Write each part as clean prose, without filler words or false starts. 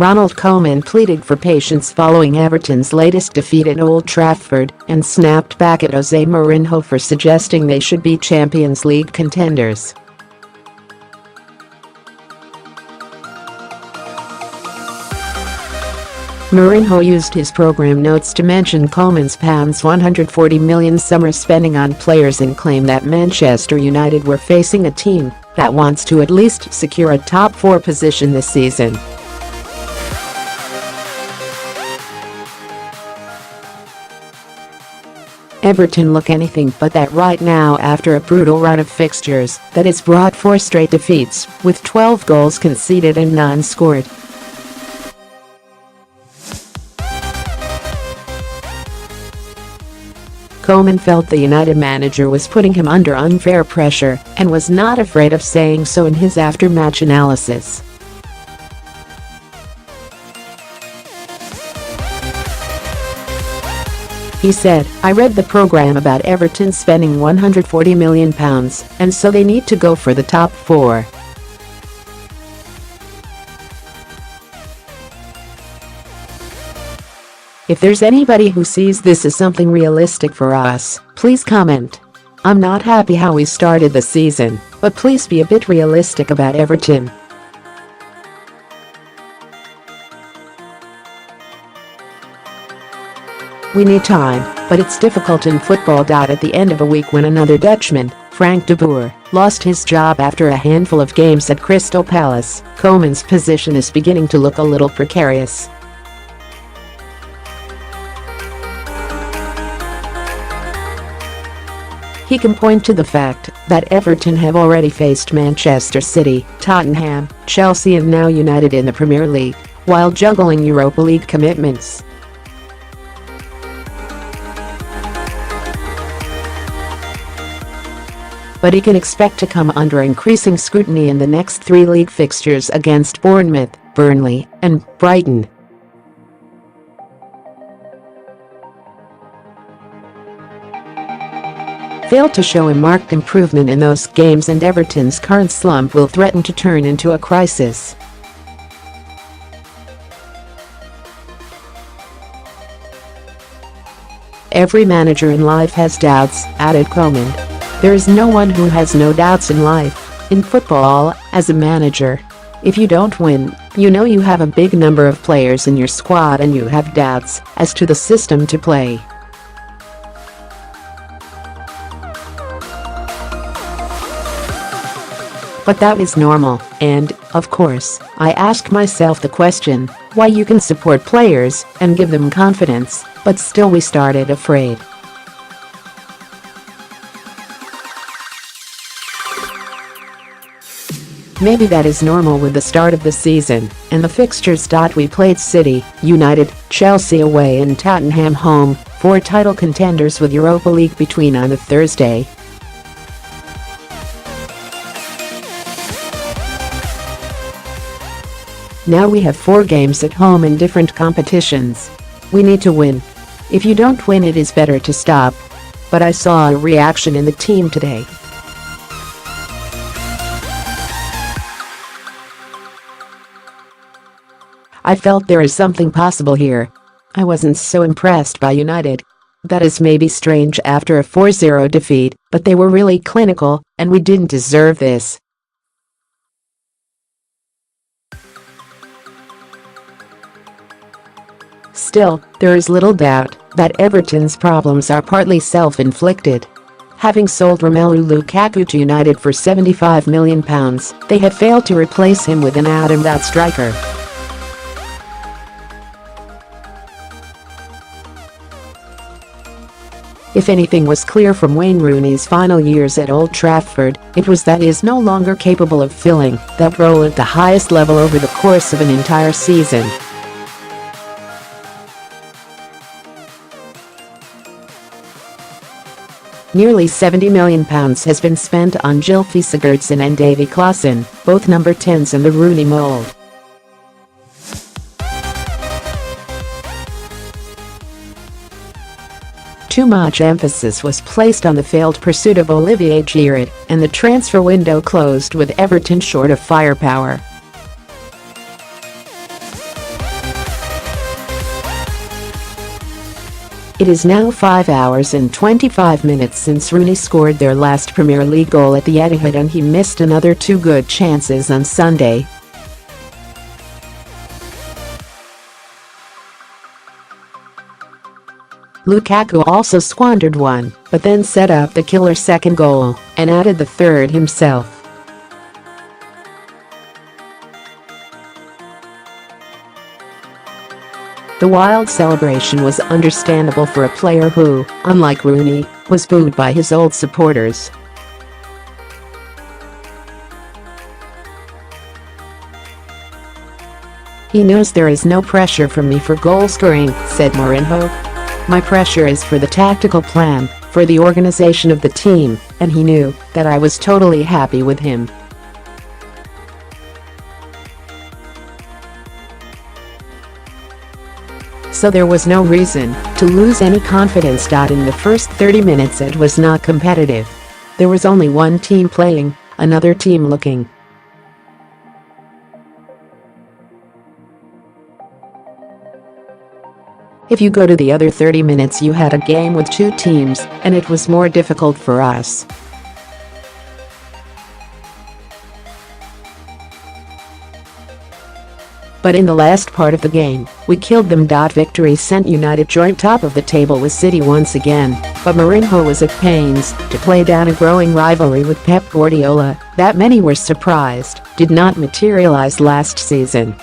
Ronald Koeman pleaded for patience following Everton's latest defeat at Old Trafford and snapped back at Jose Mourinho for suggesting they should be Champions League contenders. Mourinho used his program notes to mention Koeman's £140 million summer spending on players and claim that Manchester United were facing a team that wants to at least secure a top 4 position this season. Everton look anything but that right now after a brutal run of fixtures that has brought 4 straight defeats, with 12 goals conceded and none scored. Koeman felt the United manager was putting him under unfair pressure and was not afraid of saying so in his after-match analysis. He said, "I read the program about Everton spending £140 million, and so they need to go for the top 4. If there's anybody who sees this as something realistic for us, please comment. I'm not happy how we started the season, but please be a bit realistic about Everton." We need time, but it's difficult in football. At the end of a week when another Dutchman, Frank de Boer, lost his job after a handful of games at Crystal Palace, Koeman's position is beginning to look a little precarious. He can point to the fact that Everton have already faced Manchester City, Tottenham, Chelsea and now United in the Premier League, while juggling Europa League commitments. But he can expect to come under increasing scrutiny in the next 3 league fixtures against Bournemouth, Burnley, and Brighton. Failed to show a marked improvement in those games and Everton's current slump will threaten to turn into a crisis. Every manager in life has doubts, added Koeman. There is no one who has no doubts in life, in football, as a manager. If you don't win, you know you have a big number of players in your squad and you have doubts as to the system to play. But that is normal, and, of course, I ask myself the question, why you can support players and give them confidence, but still we started afraid. Maybe that is normal with the start of the season and the fixtures. We played City, United, Chelsea away and Tottenham home, 4 title contenders with Europa League between on the Thursday. Now we have 4 games at home in different competitions. We need to win. If you don't win, it is better to stop. But I saw a reaction in the team today. I felt there is something possible here. I wasn't so impressed by United. That is maybe strange after a 4-0 defeat, but they were really clinical, and we didn't deserve this. Still, there is little doubt that Everton's problems are partly self-inflicted. Having sold Romelu Lukaku to United for £75 million, they have failed to replace him with an out-and-out striker. If anything was clear from Wayne Rooney's final years at Old Trafford, it was that he is no longer capable of filling that role at the highest level over the course of an entire season. Nearly £70 million has been spent on Gylfi Sigurdsson and Davy Klaassen, both number 10s in the Rooney mould. Too much emphasis was placed on the failed pursuit of Olivier Giroud, and the transfer window closed with Everton short of firepower. It is now 5 hours and 25 minutes since Rooney scored their last Premier League goal at the Etihad, and he missed another 2 good chances on Sunday. Lukaku also squandered one, but then set up the killer second goal and added the third himself. The wild celebration was understandable for a player who, unlike Rooney, was booed by his old supporters. "He knows there is no pressure from me for goal scoring," said Mourinho. "My pressure is for the tactical plan, for the organization of the team, and he knew that I was totally happy with him." So there was no reason to lose any confidence. In the first 30 minutes it was not competitive. There was only one team playing, another team looking. If you go to the other 30 minutes, you had a game with 2 teams, and it was more difficult for us. But in the last part of the game, we killed them. Victory sent United joint top of the table with City once again, but Mourinho was at pains to play down a growing rivalry with Pep Guardiola that many were surprised did not materialize last season.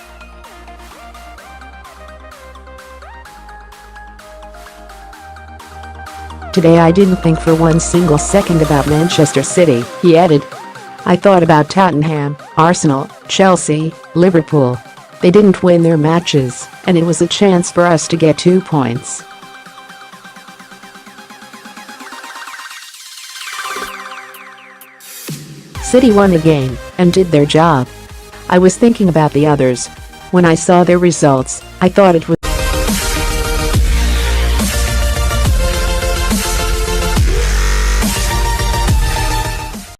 "Today I didn't think for one single second about Manchester City," he added. "I thought about Tottenham, Arsenal, Chelsea, Liverpool. They didn't win their matches, and it was a chance for us to get 2 points. City won the game and did their job. I was thinking about the others. When I saw their results, I thought it was